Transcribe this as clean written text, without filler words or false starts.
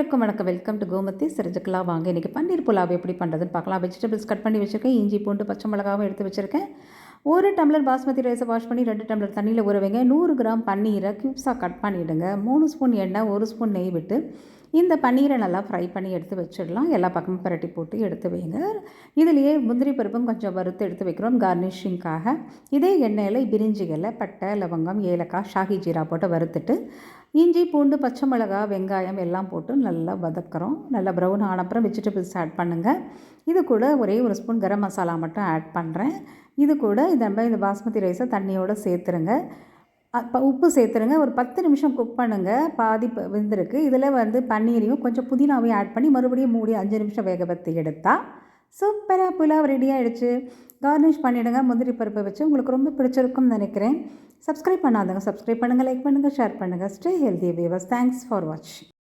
அனைவருக்கும் வணக்கம். Welcome to Gomathi. தெரிஞ்சுக்கலாம் வாங்க. இன்றைக்கி பன்னீர் புலாவ் எப்படி பண்ணுறதுன்னு பார்க்கலாம். வெஜிடபிள்ஸ் கட் பண்ணி வச்சுருக்கேன். இஞ்சி பூண்டு பச்சை மிளகாவும் எடுத்து வச்சுருக்கேன். 1 டம்ளர் பாஸ்மதி ரைஸை வாஷ் பண்ணி 2 டம்ளர் தண்ணியில் ஊற வைங்க. 100 கிராம் பன்னீரை க்யூப்ஸாக கட் பண்ணிவிடுங்க. 3 ஸ்பூன் எண்ணெய் 1 ஸ்பூன் நெய் விட்டு இந்த பன்னீரை நல்லா ஃப்ரை பண்ணி எடுத்து வச்சிடலாம். எல்லா பக்கமும் பரட்டி போட்டு எடுத்து வைங்க. இதுலேயே முந்திரி பருப்பும் கொஞ்சம் வறுத்து எடுத்து வைக்கிறோம் கார்னிஷிங்காக. இதே எண்ணெயில் பிரிஞ்சி இலை, பட்டை, லவங்கம், ஏலக்காய், ஷாஹி ஜீரா போட்டு வறுத்துட்டு இஞ்சி பூண்டு பச்சை மிளகாய் வெங்காயம் எல்லாம் போட்டு நல்லா வதக்குறோம். நல்லா ப்ரௌன் ஆன அப்புறம் வெஜிடபிள்ஸ் ஆட் பண்ணுங்கள். இது கூட ஒரே 1 ஸ்பூன் கரம் மசாலா மட்டும் ஆட் பண்ணுறேன். இது கூட இந்த பாஸ்மதி ரைஸை தண்ணியோடு சேர்த்துருங்க. உப்பு சேர்த்துருங்க. ஒரு 10 நிமிஷம் குக் பண்ணுங்கள். பாதி வெந்திருக்கு. இதில் பன்னீரையும் கொஞ்சம் புதினாவையும் ஆட் பண்ணி மறுபடியும் மூடி 5 நிமிஷம் வேக வைத்து எடுத்தால் சூப்பராக புலாவ் ரெடி ஆகிடுச்சு. கார்னிஷ் பண்ணிவிடுங்க. முந்திரி பருப்பை வச்சு உங்களுக்கு ரொம்ப பிடிச்சிருக்கும்னு நினைக்கிறேன். சப்ஸ்கிரைப் பண்ணாதவங்க சப்ஸ்கிரைப் பண்ணுங்கள், லைக் பண்ணுங்கள், ஷேர் பண்ணுங்கள். Stay healthy viewers. Thanks for வாட்சிங்.